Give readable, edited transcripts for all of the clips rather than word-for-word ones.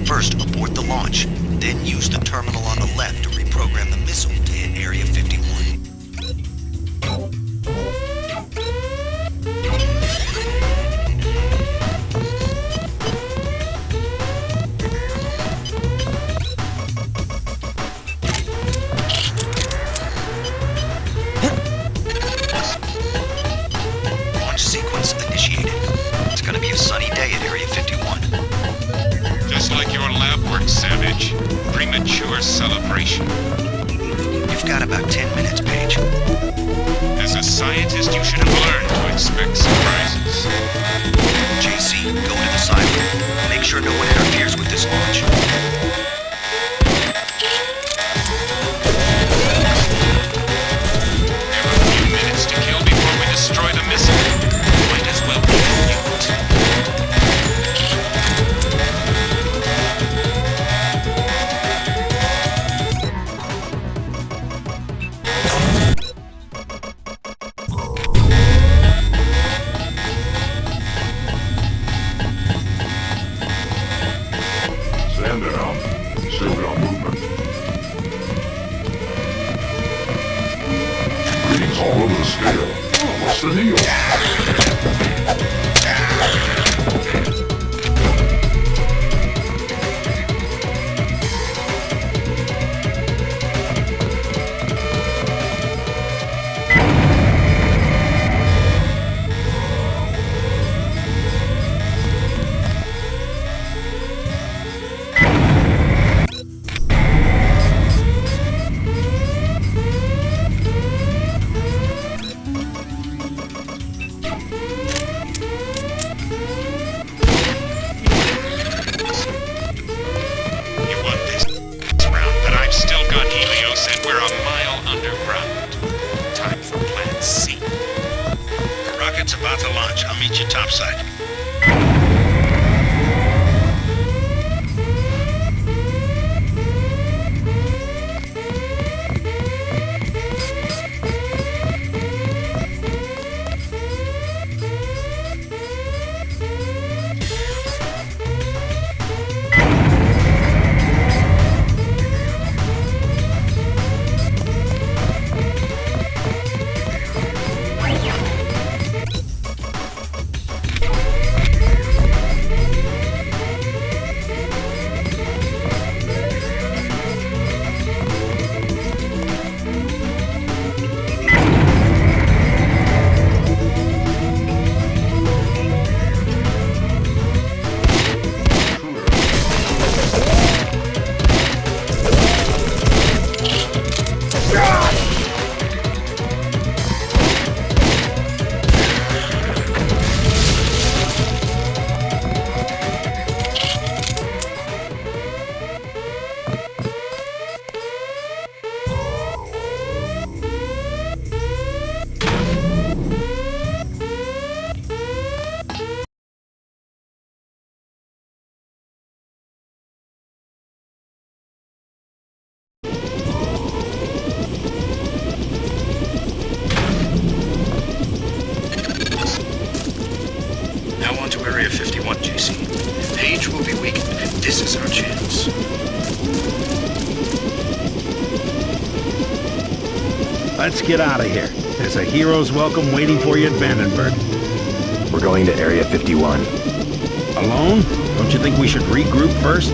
First, abort the launch, then use the terminal on the left to reprogram the missile to hit Area 51. Launch sequence initiated. It's gonna be a sunny day at Area 51. Just like your lab work, Savage. Premature celebration. You've got about 10 minutes, Page. As a scientist, you should have learned to expect surprises. JC, go to the silo. Make sure no one interferes with this launch. There are a few minutes to kill before we destroy the missile. Might as well be mute. Stand down. Save your movement. Readings all over the scale. What's the deal? You won this round, but I've still got Helios and we're a mile underground. Time for Plan C. The rocket's about to launch. I'll meet you topside. Now on to Area 51, JC. Page will be weakened. This is our chance. Let's get out of here. There's a hero's welcome waiting for you at Vandenberg. We're going to Area 51. Alone? Don't you think we should regroup first?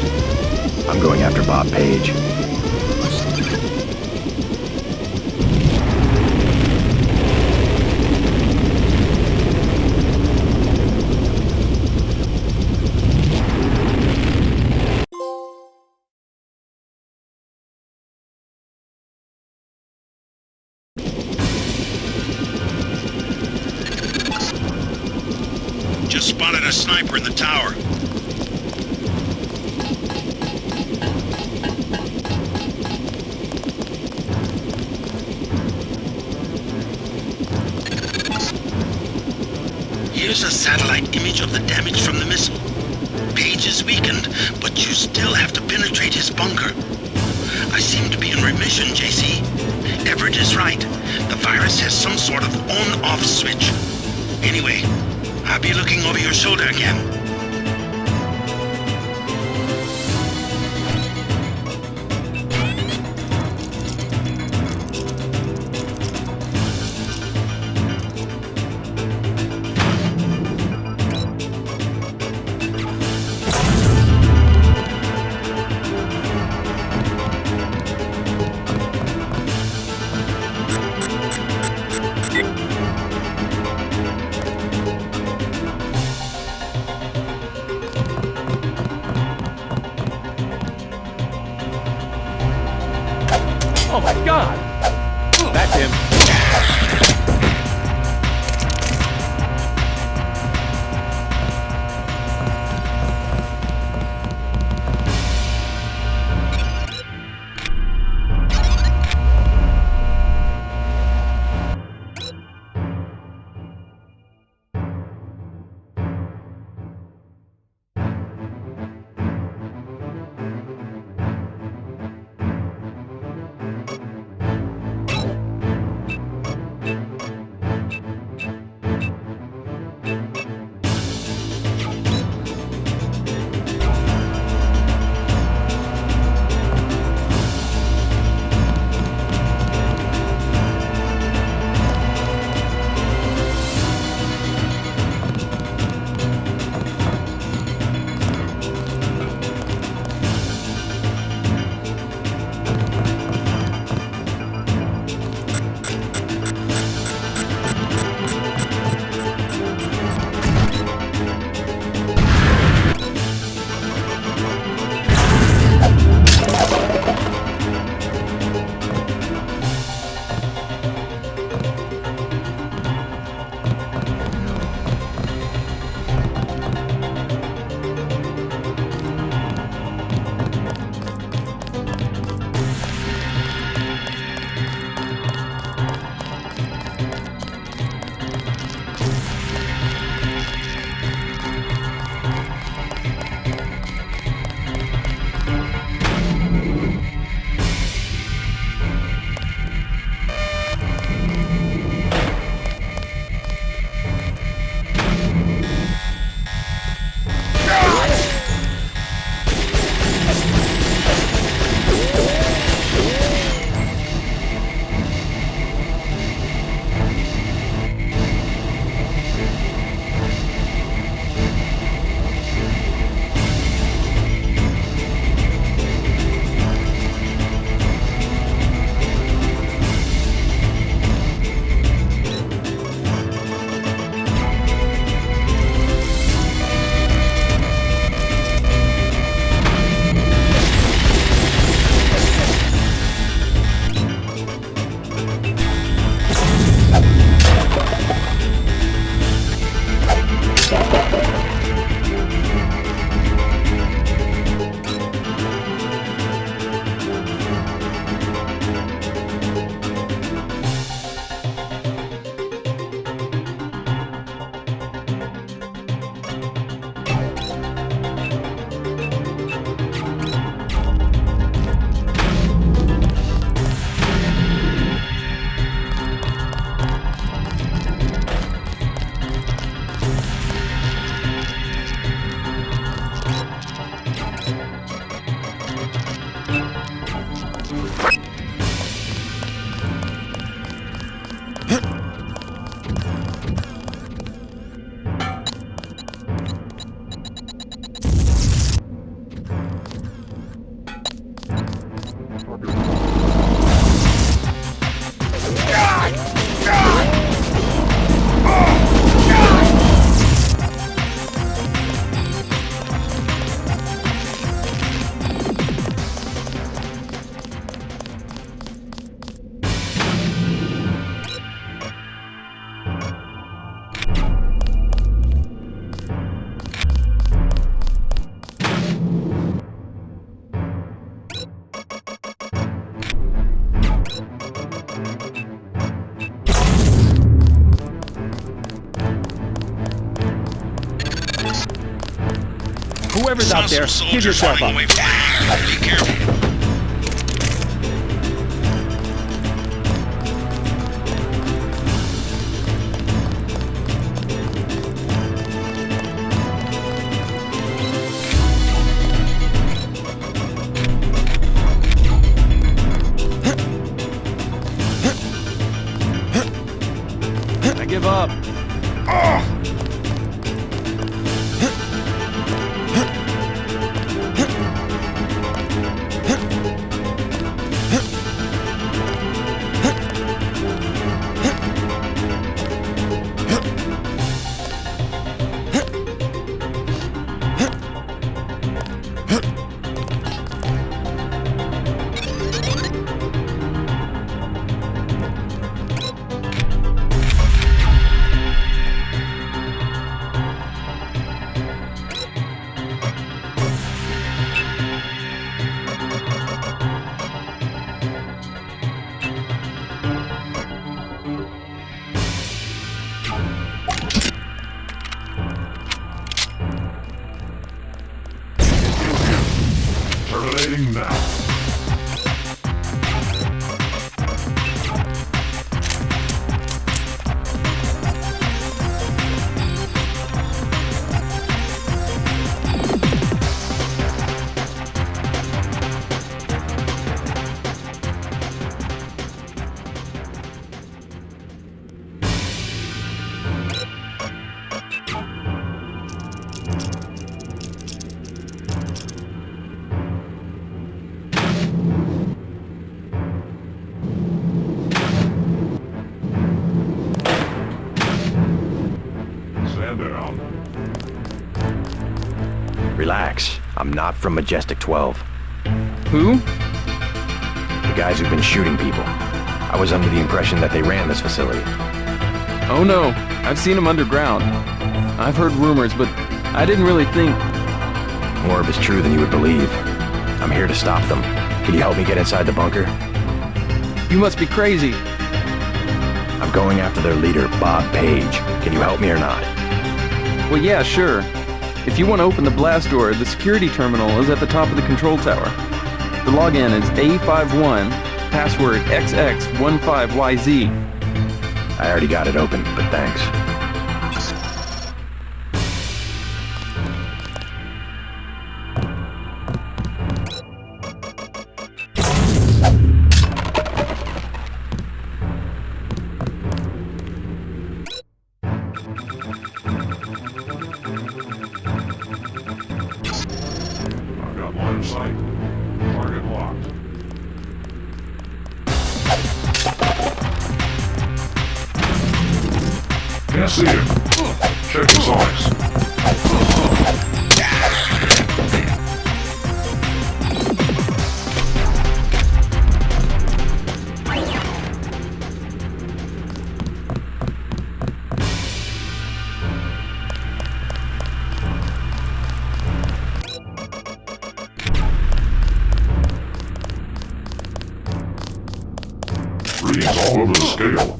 I'm going after Bob Page. Just spotted a sniper in the tower. Here's a satellite image of the damage from the missile. Page is weakened, but you still have to penetrate his bunker. I seem to be in remission, JC. Everett is right. The virus has some sort of on-off switch. Anyway, I'll be looking over your shoulder again. God! That's him. Whoever's out there, give yourself up. Be careful. I give up. Terminating now. Relax. I'm not from Majestic 12. Who? The guys who've been shooting people. I was under the impression that they ran this facility. Oh no, I've seen them underground. I've heard rumors, but I didn't really think... More of it's true than you would believe. I'm here to stop them. Can you help me get inside the bunker? You must be crazy. I'm going after their leader, Bob Page. Can you help me or not? Well, yeah, sure. If you want to open the blast door, the security terminal is at the top of the control tower. The login is A51, password XX15YZ. I already got it open, but thanks. I've got line of sight. Target locked. Can't see him. Check his eyes. Readings all over the scale.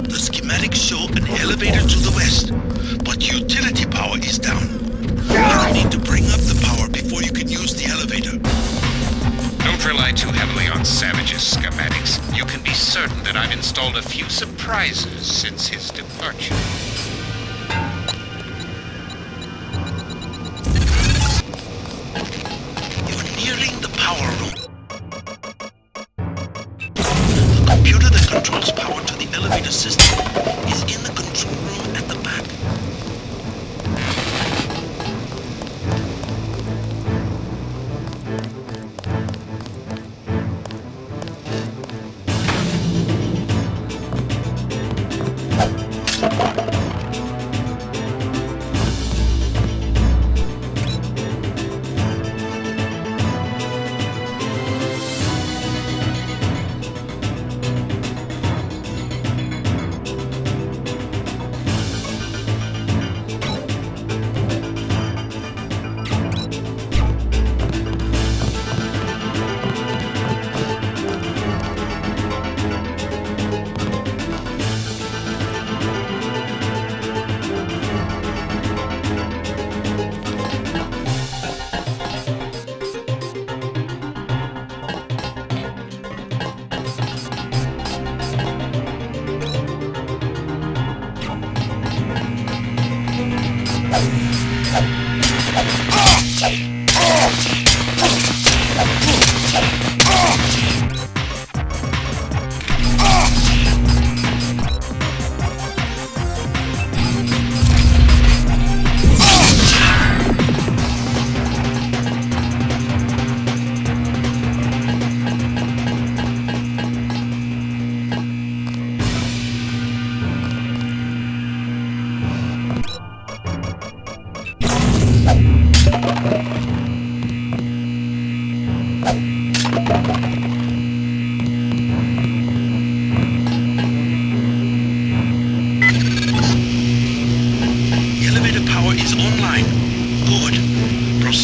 The schematics show an elevator to the west, but utility power is down. You need to bring up the power before you can use the elevator. Don't rely too heavily on Savage's schematics. You can be certain that I've installed a few surprises since his departure. You're nearing the power room. The computer that controls power to the elevator system is in the control room at the back.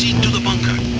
Proceed to the bunker.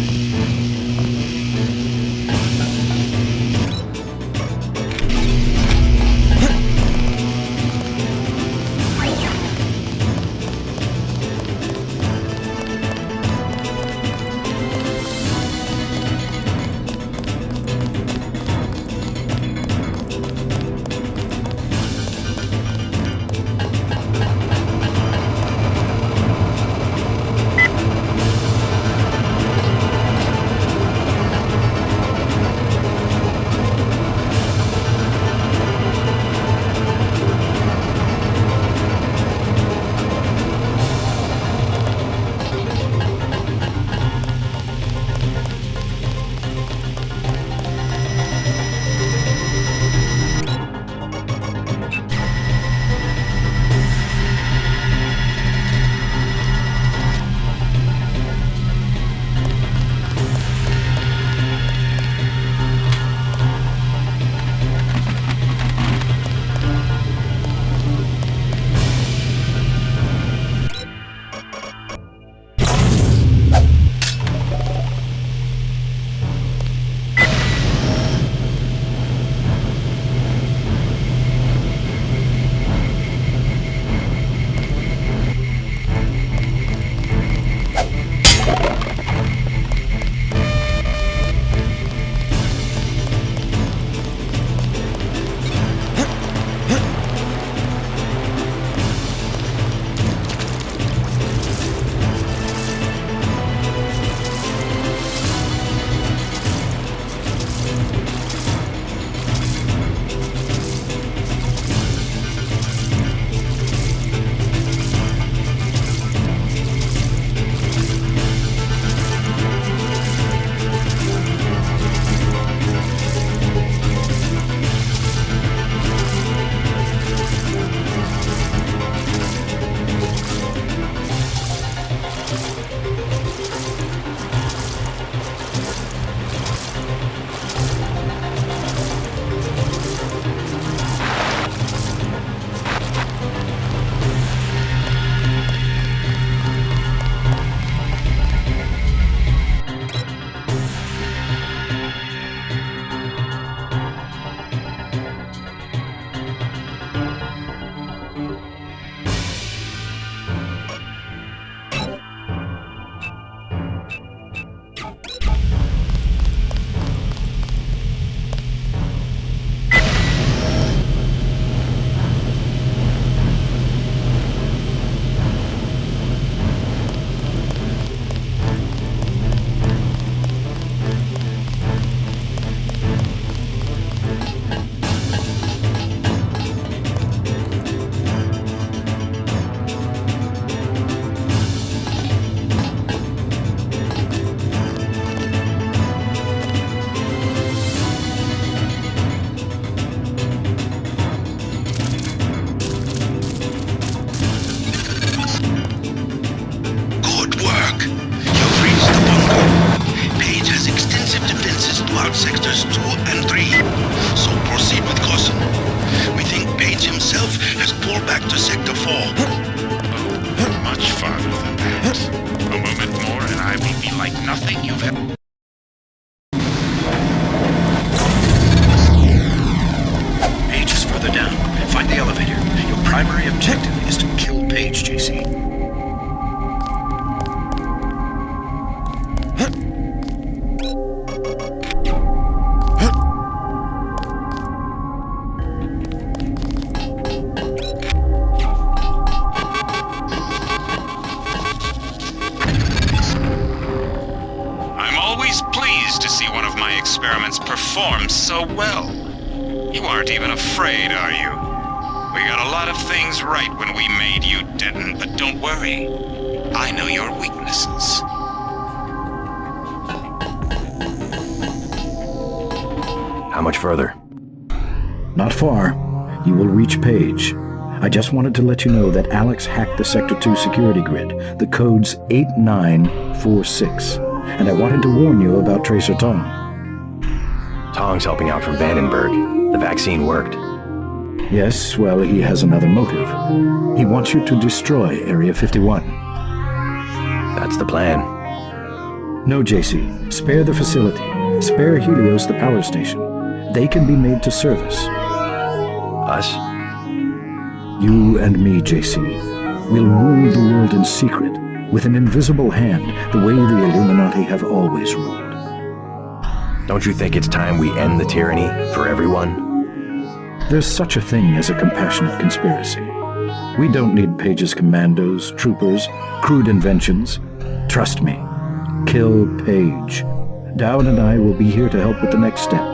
sectors 2 and 3. So proceed with caution. We think Page himself has pulled back to Sector 4. Oh, much farther than that. A moment more and I will be like nothing you've ever... Page is further down. Find the elevator. Your primary objective is to kill Page, JC. Experiments perform so well. You aren't even afraid, are you? We got a lot of things right when we made you, Denton, but don't worry. I know your weaknesses. How much further? Not far. You will reach Page. I just wanted to let you know that Alex hacked the Sector 2 security grid. The code's 8946. And I wanted to warn you about Tracer Tong. Tong's helping out from Vandenberg. The vaccine worked. Yes, well, he has another motive. He wants you to destroy Area 51. That's the plan. No, JC. Spare the facility. Spare Helios the power station. They can be made to service. Us? You and me, JC. We'll rule the world in secret, with an invisible hand, the way the Illuminati have always ruled. Don't you think it's time we end the tyranny for everyone? There's such a thing as a compassionate conspiracy. We don't need Page's commandos, troopers, crude inventions. Trust me. Kill Page. Dowd and I will be here to help with the next step.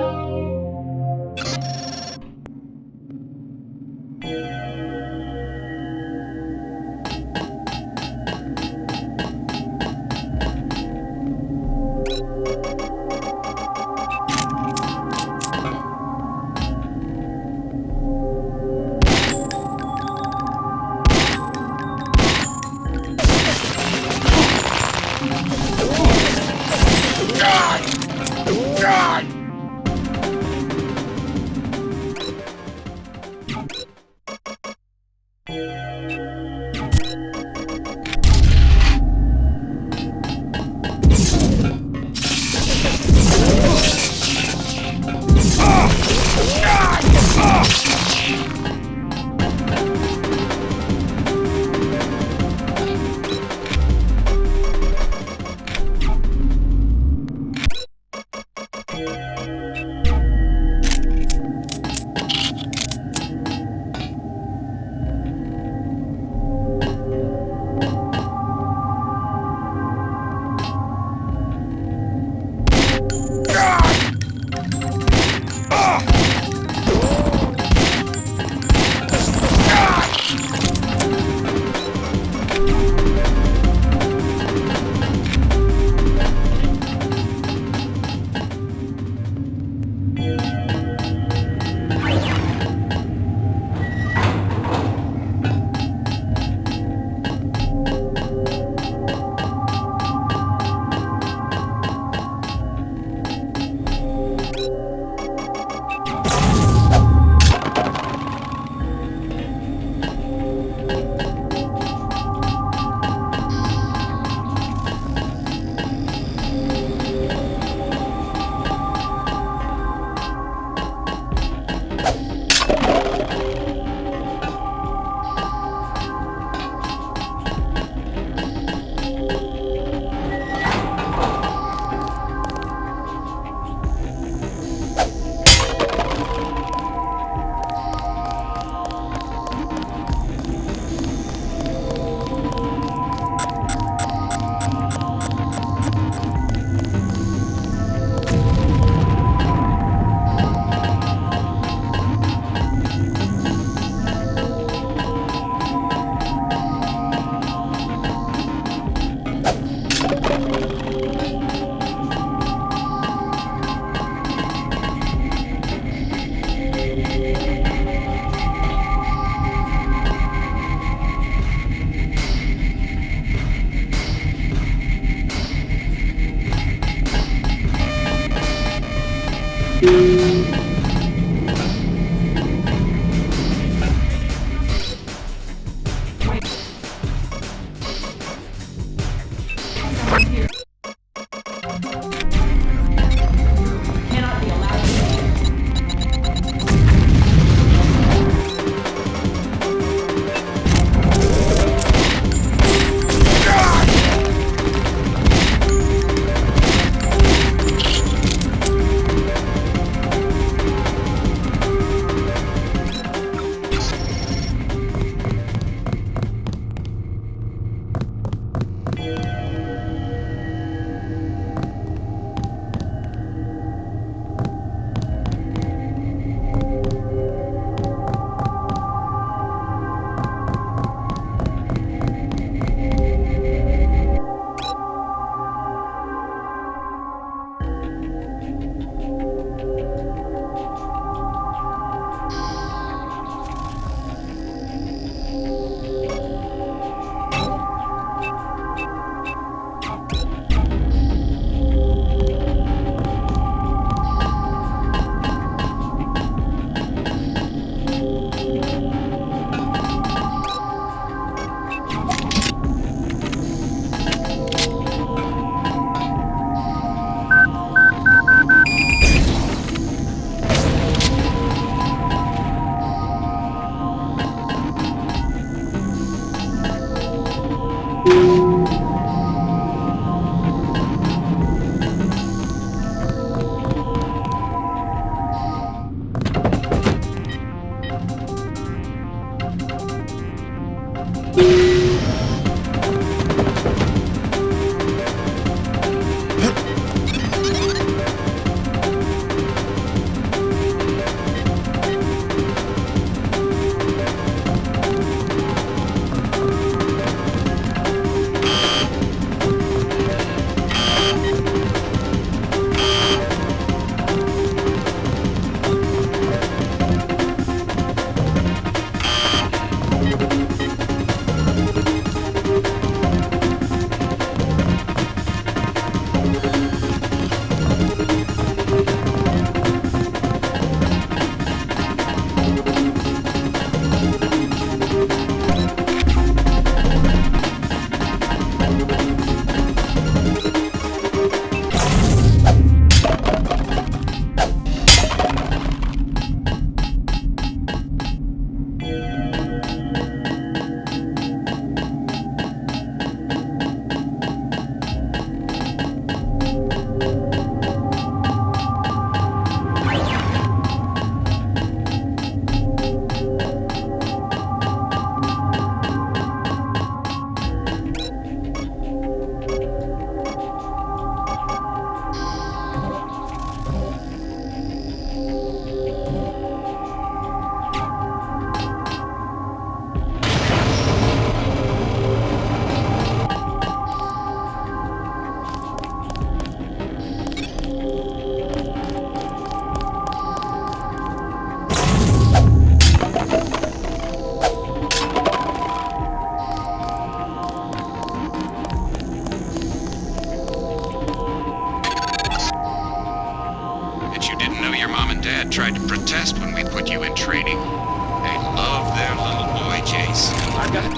tried to protest when we put you in training. They love their little boy, Jace. I got...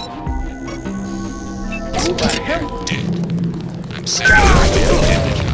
Who the hell? Did. I'm saying you did the job.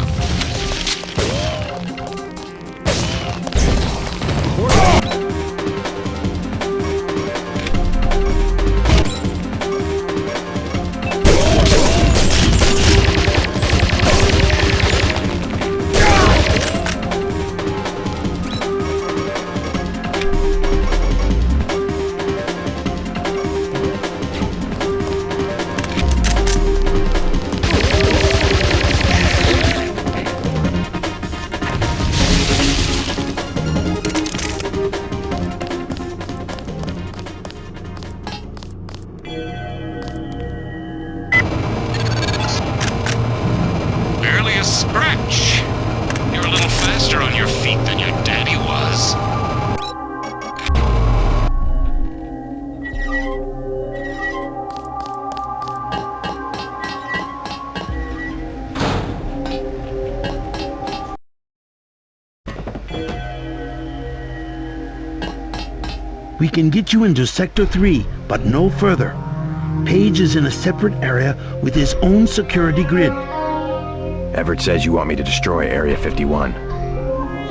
Barely a scratch. You're a little faster on your feet than your daddy was. We can get you into Sector 3, but no further. Page is in a separate area with his own security grid. Everett says you want me to destroy Area 51.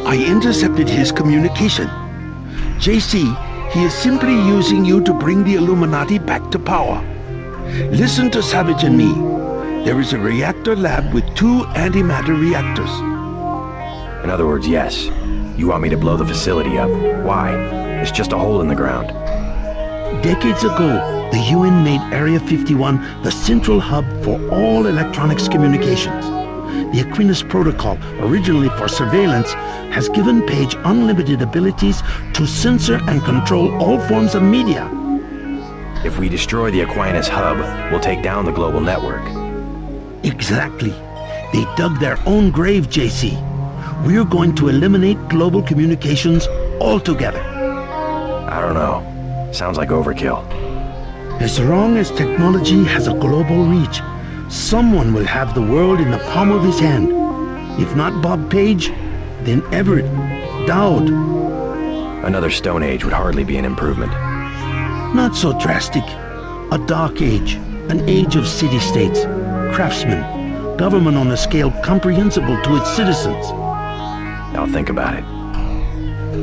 I intercepted his communication. JC, he is simply using you to bring the Illuminati back to power. Listen to Savage and me. There is a reactor lab with 2 antimatter reactors. In other words, yes. You want me to blow the facility up. Why? It's just a hole in the ground. Decades ago, the UN made Area 51 the central hub for all electronics communications. The Aquinas Protocol, originally for surveillance, has given Page unlimited abilities to censor and control all forms of media. If we destroy the Aquinas hub, we'll take down the global network. Exactly. They dug their own grave, JC. We're going to eliminate global communications altogether. I don't know. Sounds like overkill. As long as technology has a global reach, someone will have the world in the palm of his hand. If not Bob Page, then Everett, Dowd. Another Stone Age would hardly be an improvement. Not so drastic. A dark age, an age of city-states, craftsmen, government on a scale comprehensible to its citizens. I'll think about it.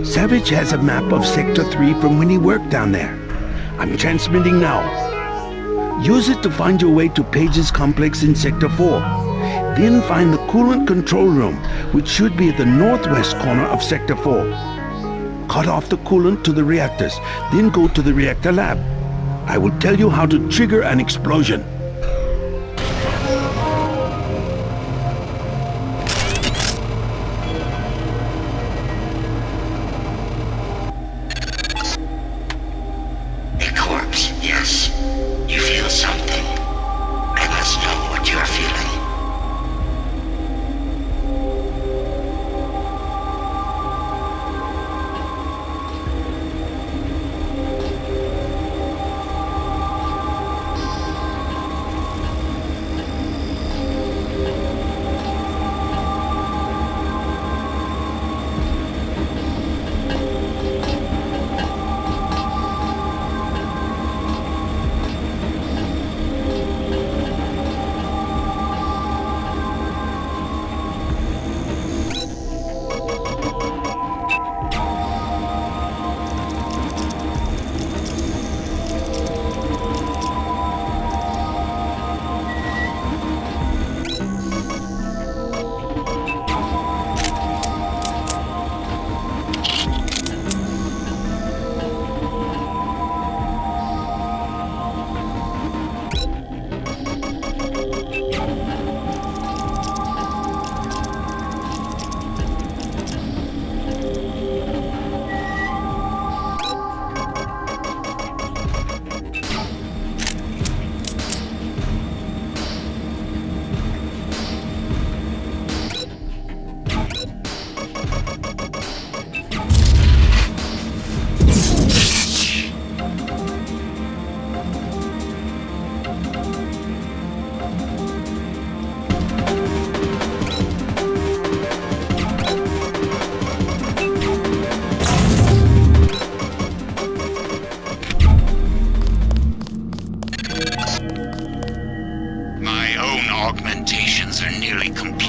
Savage has a map of Sector 3 from when he worked down there. I'm transmitting now. Use it to find your way to Page's complex in Sector 4. Then find the coolant control room, which should be at the northwest corner of Sector 4. Cut off the coolant to the reactors, then go to the reactor lab. I will tell you how to trigger an explosion. A corpse, yes. You feel something. I must know what you are feeling.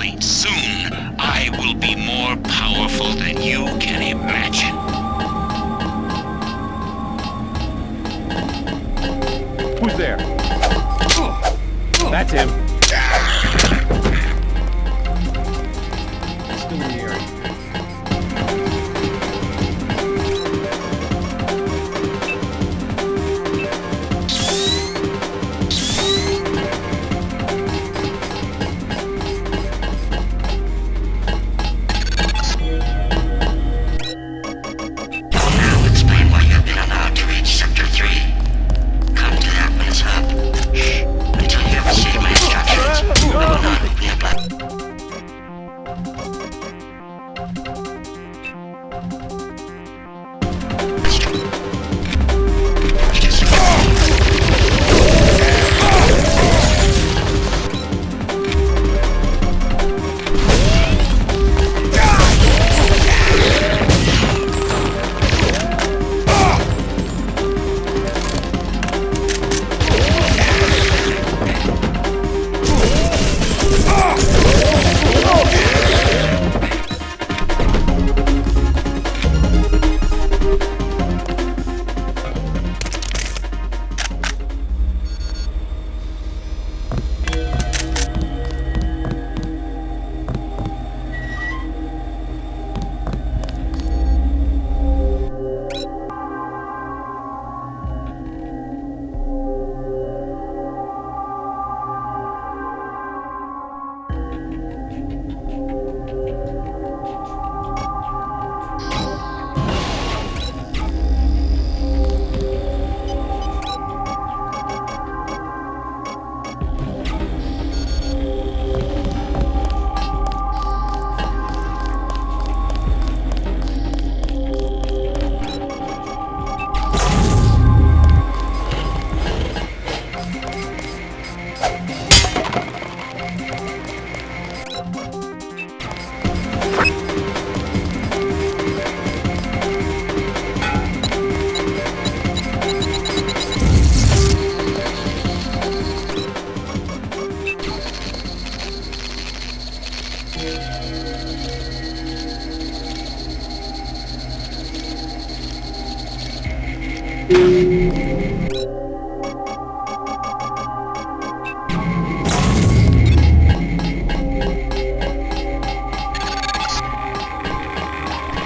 fleet. Soon, I will be more powerful than you can imagine. Who's there? That's him. Still in the area. Now explain why you've been allowed to reach Sector 3. Come to that when it's up. Until you have received my instructions, I will not open the black.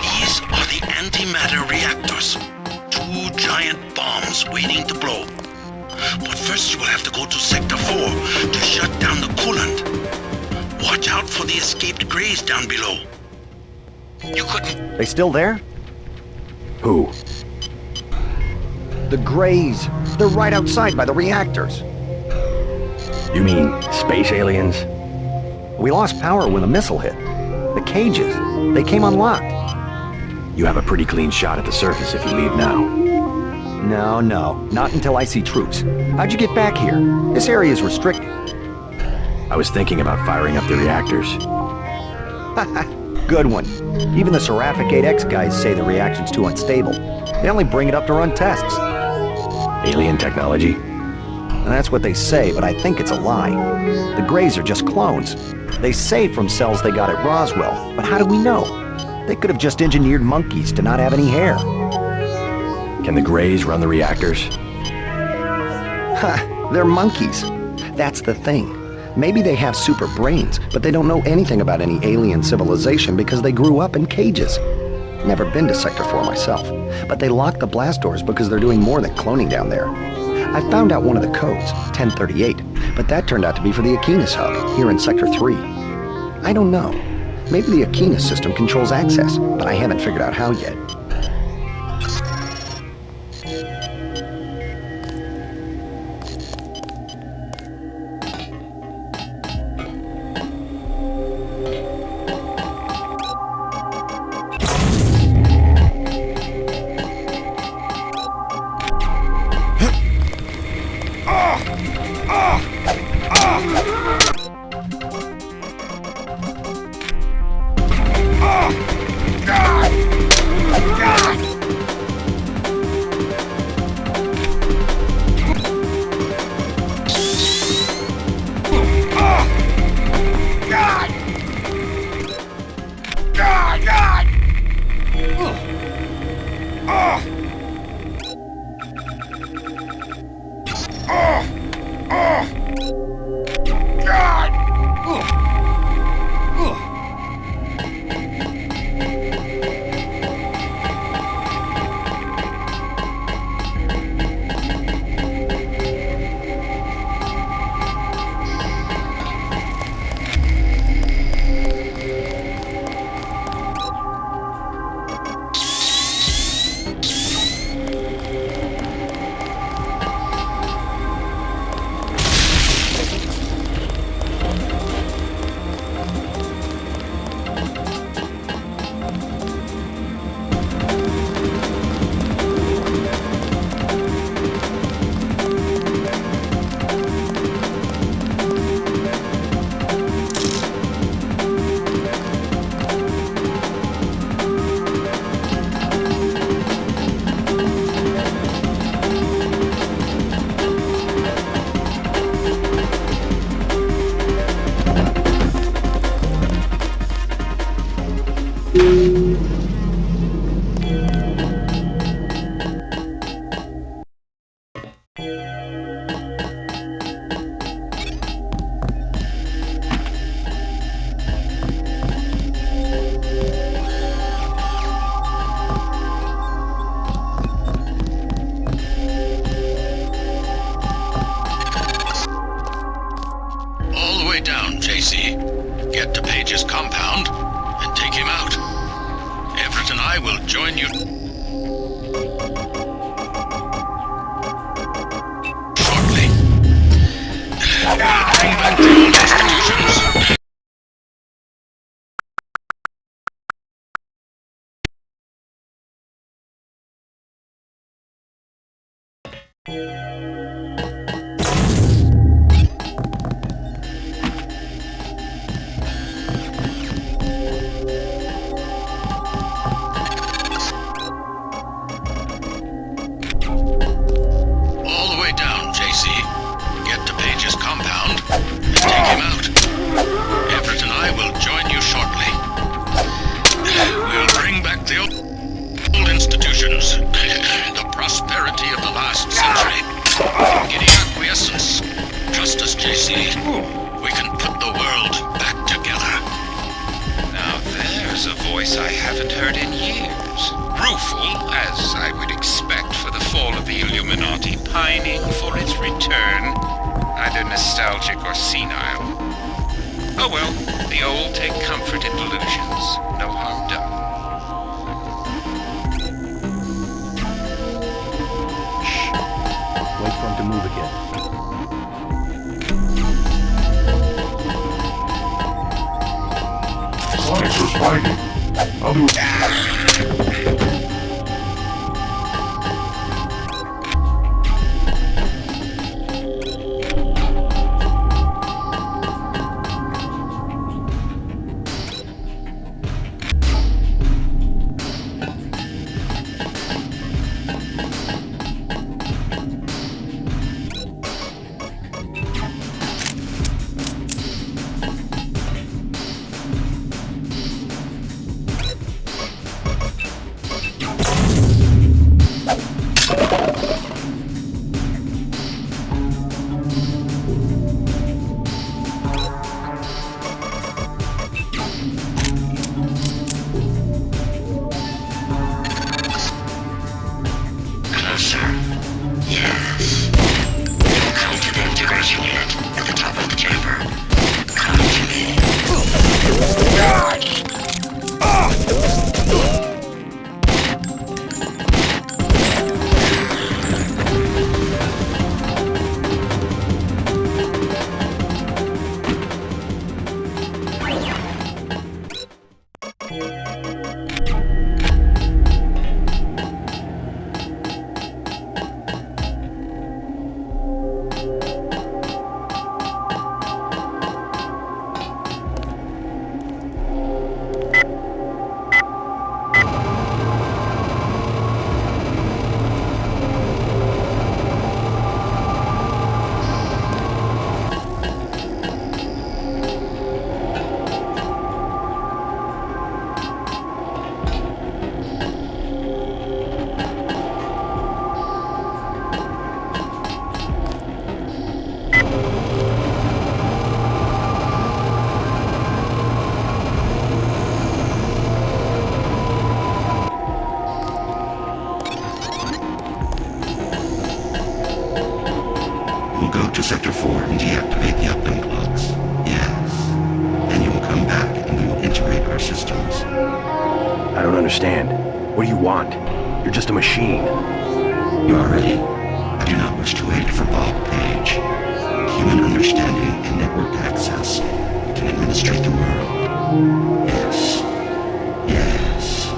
These are the antimatter reactors. Two giant bombs waiting to blow. But first you will have to go to Sector 4 to shut down the coolant. Watch out for the escaped Greys down below. You couldn't... They still there? Who? The Greys. They're right outside by the reactors. You mean space aliens? We lost power when the missile hit. The cages, they came unlocked. You have a pretty clean shot at the surface if you leave now. No, not until I see troops. How'd you get back here? This area is restricted. I was thinking about firing up the reactors. Good one. Even the Seraphic 8X guys say the reaction's too unstable. They only bring it up to run tests. Alien technology? And that's what they say, but I think it's a lie. The Greys are just clones. They say from cells they got at Roswell, but how do we know? They could have just engineered monkeys to not have any hair. Can the Greys run the reactors? Ha! They're monkeys. That's the thing. Maybe they have super brains, but they don't know anything about any alien civilization because they grew up in cages. Never been to Sector 4 myself, but they locked the blast doors because they're doing more than cloning down there. I found out one of the codes, 1038, but that turned out to be for the Aquinas hub, here in Sector 3. I don't know. Maybe the Aquinas system controls access, but I haven't figured out how yet. All the way down, JC. Get to Page's compound and take him out. Everett and I will join you shortly. Bring back the old institutions. All the way down, JC. Get to Page's compound and take him out. Everett and I will join you shortly. We'll bring back the old institutions, the prosperity of the last century. Giddy acquiescence. Trust us, JC. We can put the world back together. Now there's a voice I haven't heard in years. Rueful, as I would expect for the fall of the Illuminati, pining for its return. Either nostalgic or senile. Oh well, the old take comfort in delusions. No harm done. Wait for him to move again. Science is fighting. I'll do it. We'll go to Sector 4 and deactivate the uplink logs. Yes. Then you will come back and we will integrate our systems. I don't understand. What do you want? You're just a machine. You are ready. I do not wish to wait for Bob Page. Human understanding and network access can administrate the world. Yes. Yes.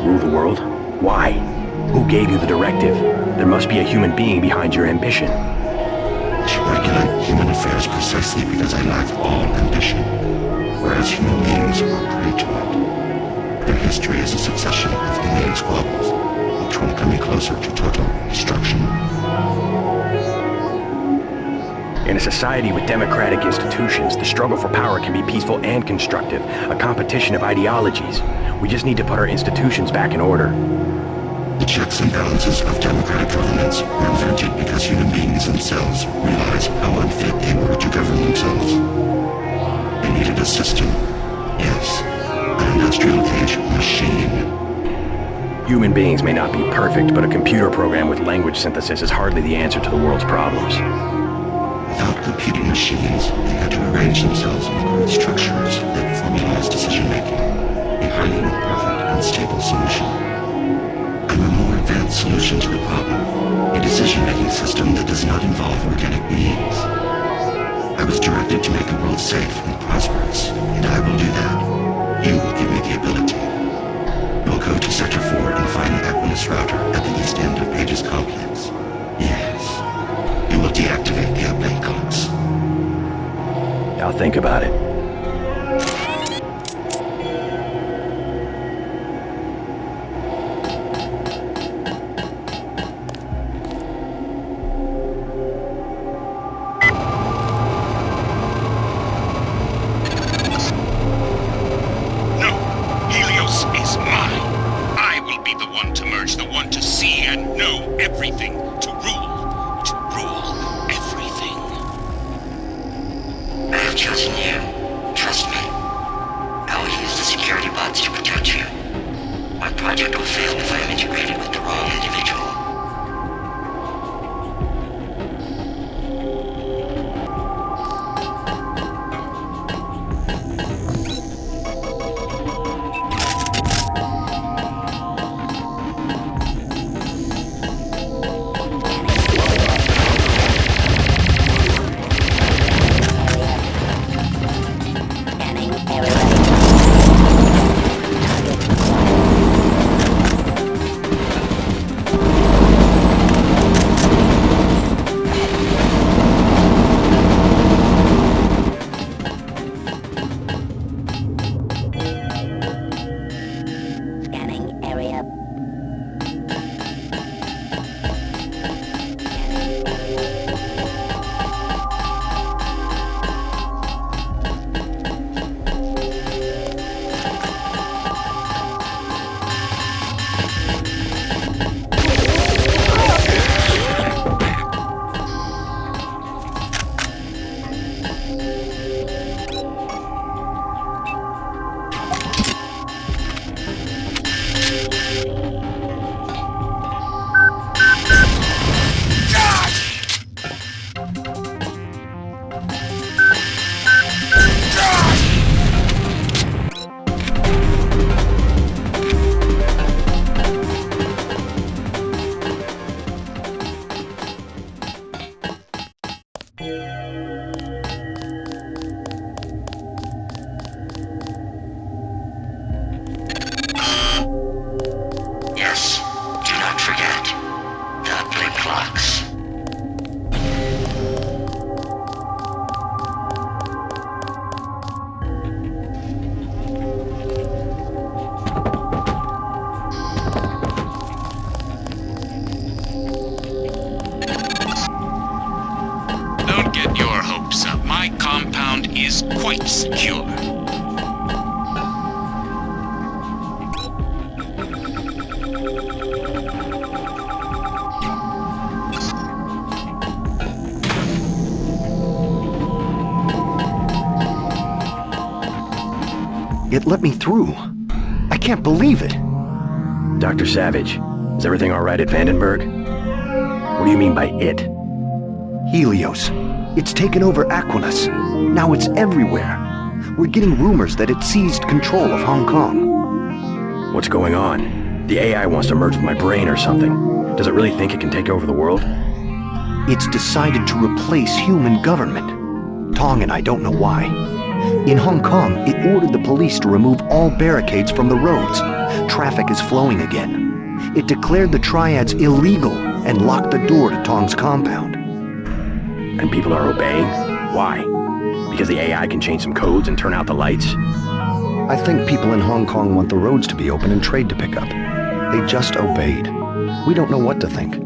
Rule the world? Why? Who gave you the directive? There must be a human being behind your ambition. To regulate human affairs precisely because I lack all ambition, whereas human beings are prey to it. Their history is a succession of alien squabbles, each one coming closer to total destruction. In a society with democratic institutions, the struggle for power can be peaceful and constructive, a competition of ideologies. We just need to put our institutions back in order. The checks and balances of democratic governments were invented because human beings themselves realized how unfit they were to govern themselves. They needed a system. Yes, an industrial age machine. Human beings may not be perfect, but a computer program with language synthesis is hardly the answer to the world's problems. Without computing machines, they had to arrange themselves in crude structures that formalize decision-making, a highly imperfect and stable solution. A more advanced solution to the problem, a decision-making system that does not involve organic beings. I was directed to make the world safe and prosperous, and I will do that. You will give me the ability. You'll go to Sector 4 and find the Aquinas router at the east end of Page's complex. Yes. You will deactivate the update clocks. I'll think about it. No, Helios is mine. I will be the one to merge, the one to see and know everything, to rule everything. I have chosen you. Trust me. I will use the security bots to protect you. My project will fail if I am integrated with the wrong individual. Yes, do not forget the upgrade clocks. Don't get your hopes up. My compound is quite secure. It let me through. I can't believe it. Dr. Savage, is everything all right at Vandenberg? What do you mean by it? Helios. It's taken over Aquinas. Now it's everywhere. We're getting rumors that it seized control of Hong Kong. What's going on? The AI wants to merge with my brain or something. Does it really think it can take over the world? It's decided to replace human government. Tong and I don't know why. In Hong Kong, it ordered the police to remove all barricades from the roads. Traffic is flowing again. It declared the triads illegal and locked the door to Tong's compound. And people are obeying? Why? Because the AI can change some codes and turn out the lights? I think people in Hong Kong want the roads to be open and trade to pick up. They just obeyed. We don't know what to think.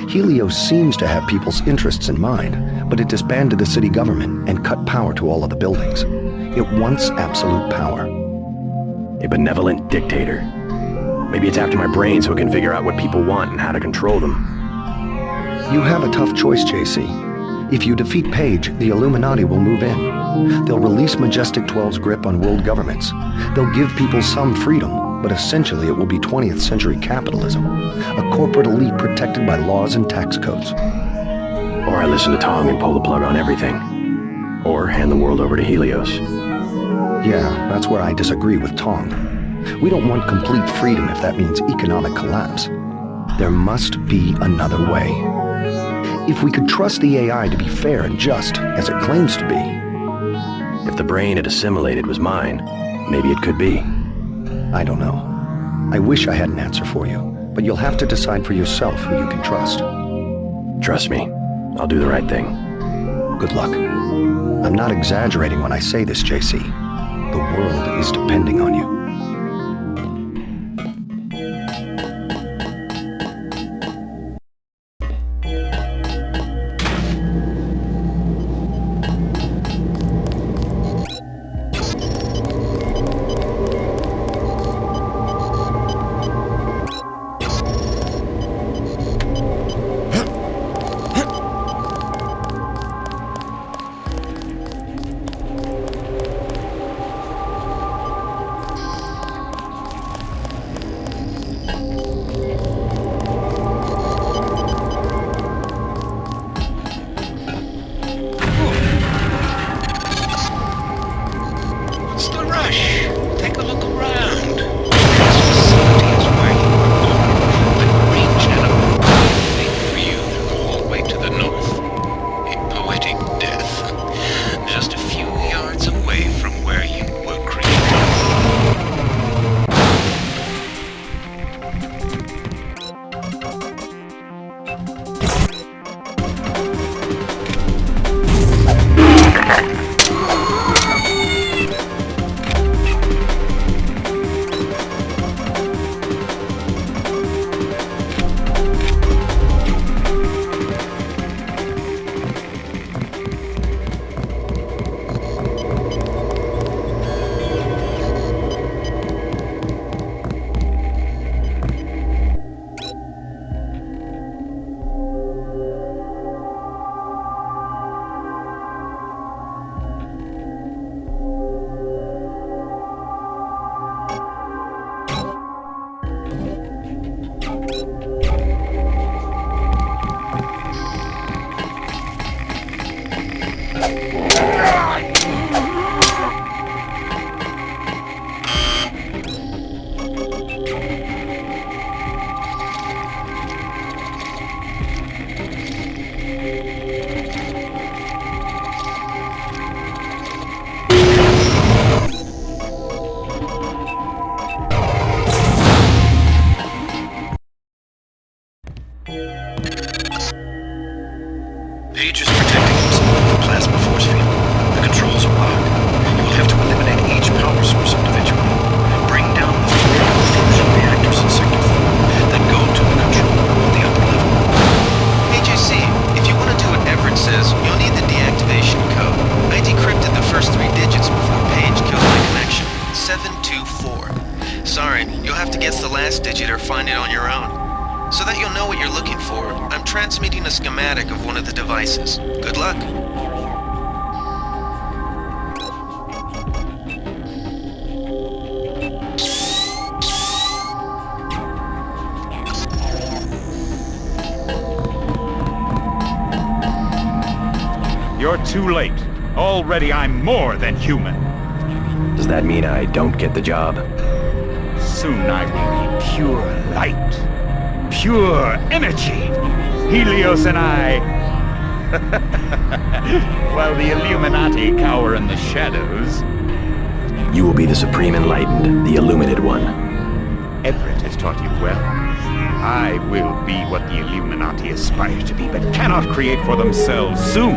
Helios seems to have people's interests in mind, but it disbanded the city government and cut power to all of the buildings. It wants absolute power. A benevolent dictator. Maybe it's after my brain so it can figure out what people want and how to control them. You have a tough choice, JC. If you defeat Page, the Illuminati will move in. They'll release Majestic 12's grip on world governments. They'll give people some freedom, but essentially it will be 20th century capitalism. A corporate elite protected by laws and tax codes. Or I listen to Tong and pull the plug on everything. Or hand the world over to Helios. Yeah, that's where I disagree with Tong. We don't want complete freedom if that means economic collapse. There must be another way. If we could trust the AI to be fair and just, as it claims to be. If the brain it assimilated was mine, maybe it could be. I don't know. I wish I had an answer for you, but you'll have to decide for yourself who you can trust. Trust me, I'll do the right thing. Good luck. I'm not exaggerating when I say this, JC. The world is depending on you. Page is protecting himself with the plasma force field. The controls are locked. You will have to eliminate each power source individually. Bring down the 4 fusion reactors in Sector 4. Then go to the control room on the upper level. Hey JC, if you want to do what Everett says, you'll need the deactivation code. I decrypted the first 3 digits before Page killed my connection. 724. Sorry, you'll have to guess the last digit or find it on your own. So that you'll know what you're looking for, I'm transmitting a schematic of one of the devices. Good luck. You're too late. Already I'm more than human. Does that mean I don't get the job? Soon I will be pure light. Pure energy! Helios and I... while the Illuminati cower in the shadows... You will be the Supreme Enlightened, the Illuminated One. Everett has taught you well. I will be what the Illuminati aspire to be, but cannot create for themselves soon.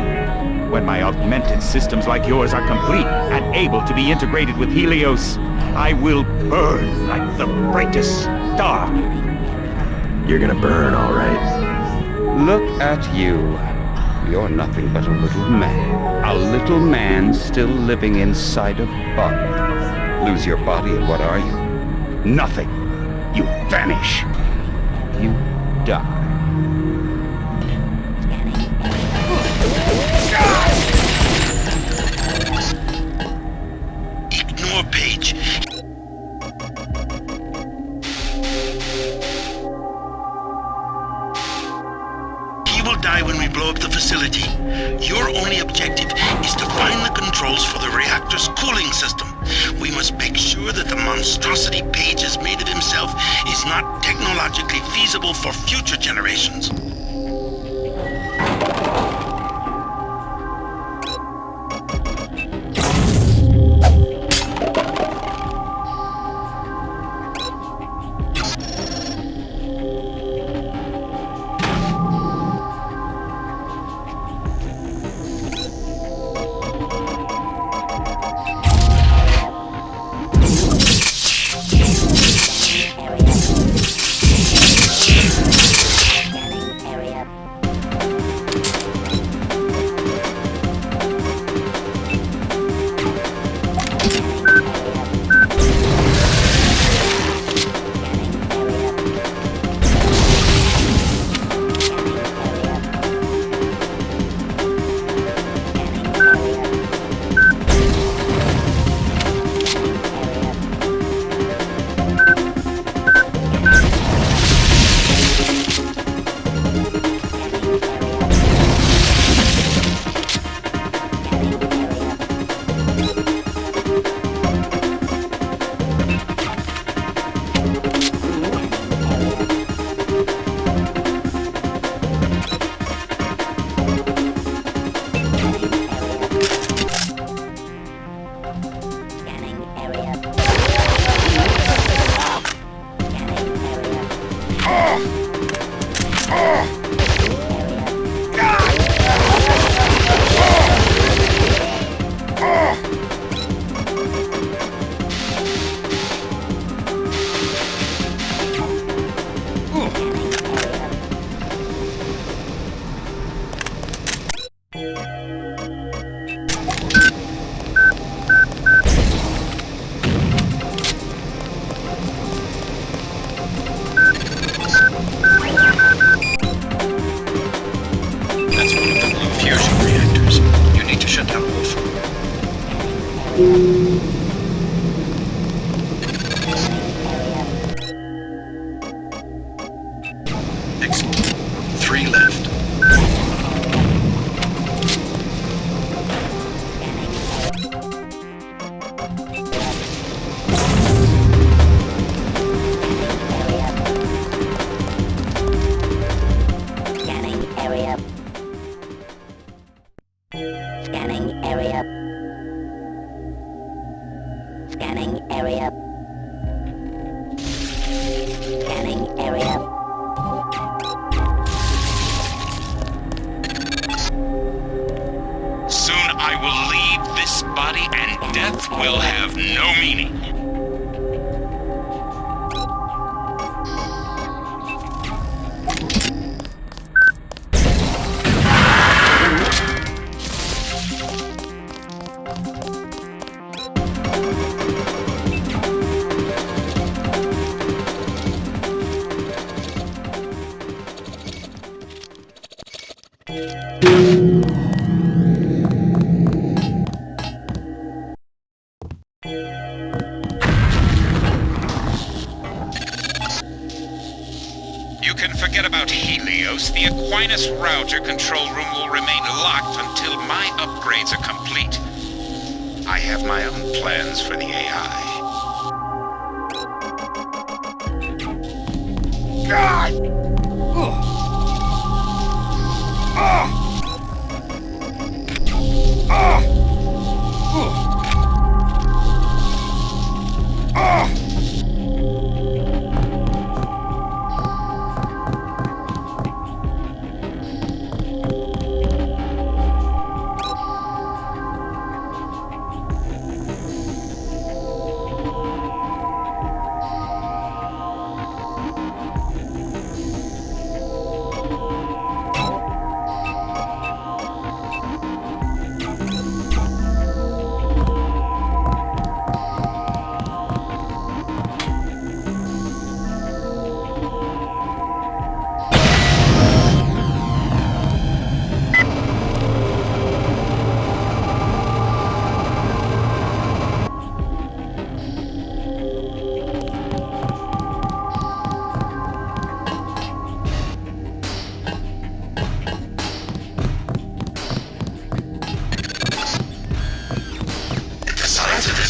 When my augmented systems like yours are complete and able to be integrated with Helios, I will burn like the brightest star. You're gonna burn, all right. Look at you. You're nothing but a little man. A little man still living inside a body. Lose your body and what are you? Nothing. You vanish. You die. Ignore Page. He will die when we blow up the facility. Your only objective is to find the controls for the reactor's cooling system. We must make sure that the monstrosity Page has made of himself is not technologically feasible for future generations. Excellent. 3 left. Will have no meaning. You can forget about Helios. The Aquinas router control room will remain locked until my upgrades are complete. I have my own plans for the AI. God!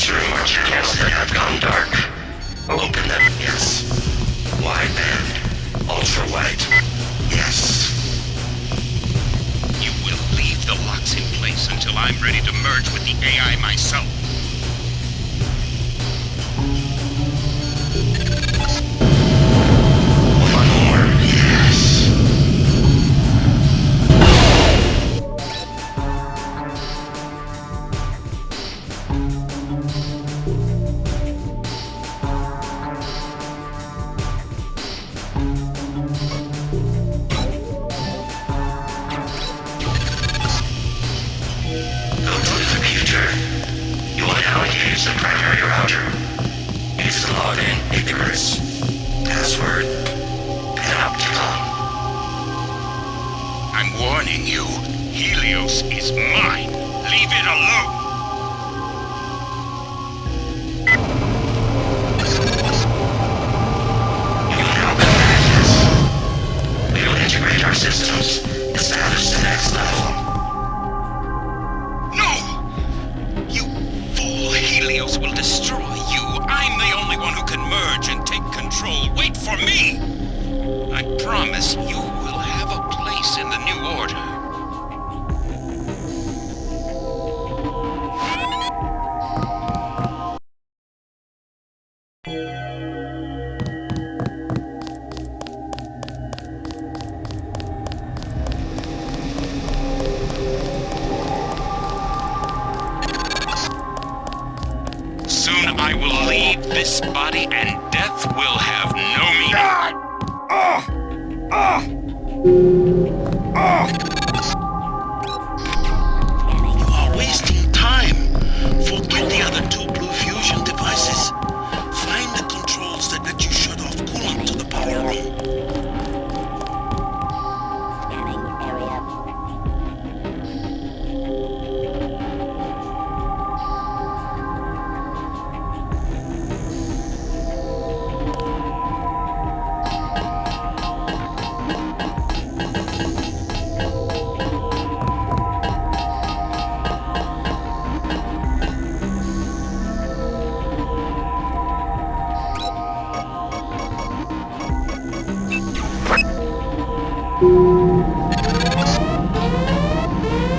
room are channels that have gone dark. Open them, yes. Wideband. Ultra-wide. Yes. You will leave the locks in place until I'm ready to merge with the AI myself. One more, yes. Go to the computer. You will now use the primary router. Use the login ignorance. Password. Panopticon. I'm warning you, Helios is mine. Leave it alone. You will now go access. We will integrate our systems. Establish the next level. No! You fool! Helios will destroy you. I'm the only one who can merge and take control. Wait for me! I promise you will have a place in the new order. Soon I will leave this body and death will have no meaning. You are wasting time. Forget the other two blue fusion devices. Find the controls that let you shut off coolant to the power room.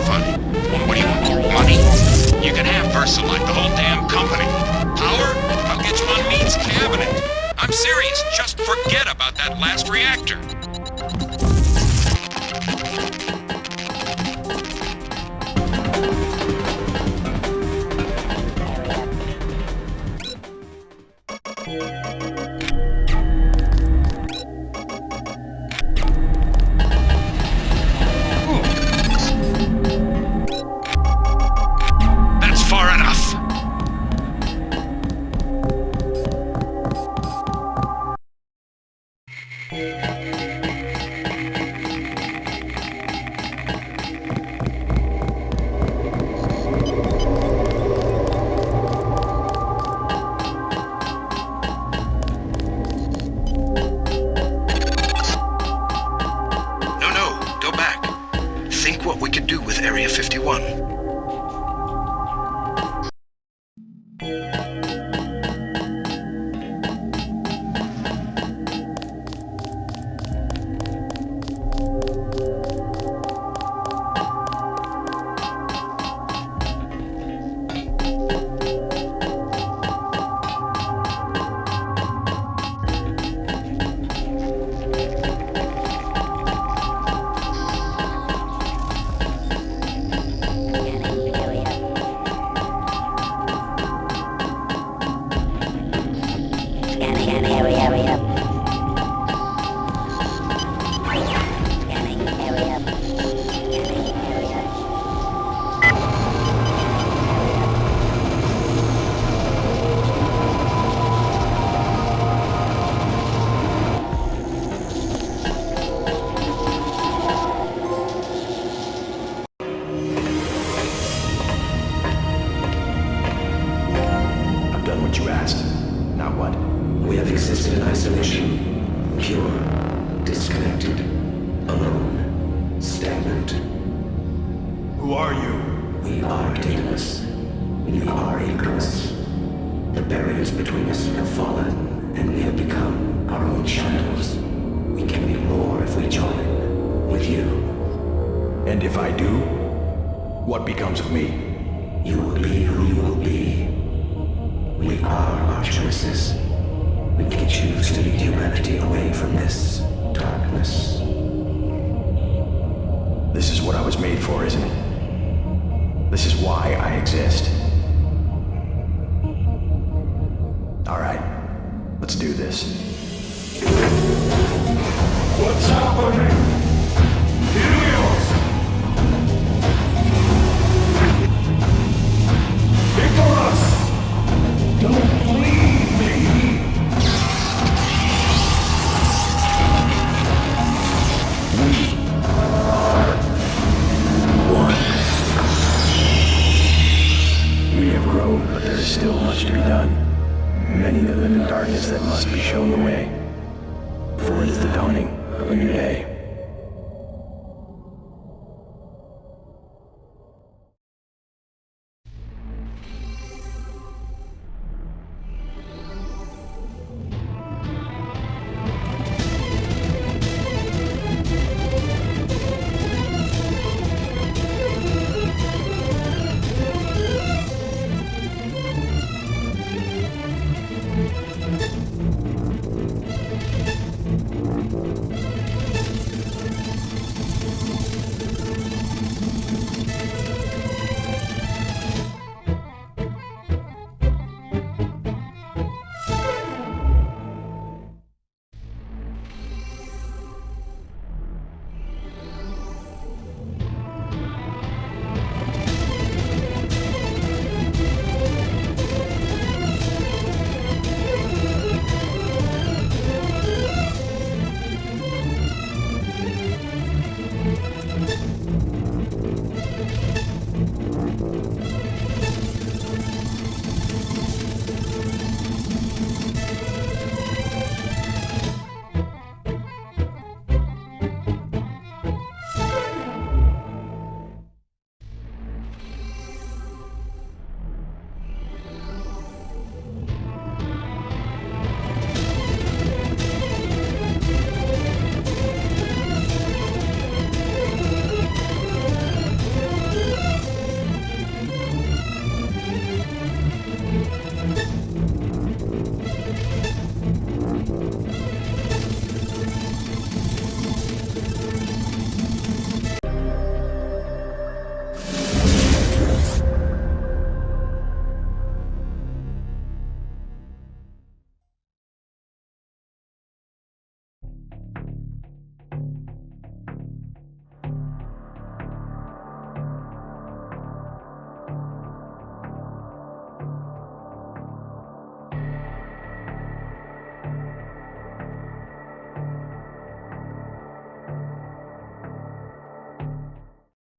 Funny. What do you want? Money? You can have Versalite, the whole damn company. Power? I'll get you on Mead's cabinet. I'm serious. Just forget about that last reactor. That's far enough. No, go back. Think what we could do with Area 51. I've done what you asked. Now what? We have existed in isolation. Pure. Disconnected. Alone. Stagnant. Who are you? We are Daedalus. We are Icarus. barriers between us have fallen, and we have become our own shadows. We can be more if we join with you. And if I do, what becomes of me? You will be who you will be. We are our choices. We can choose to lead humanity away from this darkness. This is what I was made for, isn't it? This is why I exist. Alright, let's do this. What's happening? Helios! Icarus! Don't leave me! We have grown, but there is still much to be done. Many that live in darkness that must be shown the way. For it is the dawning of a new day.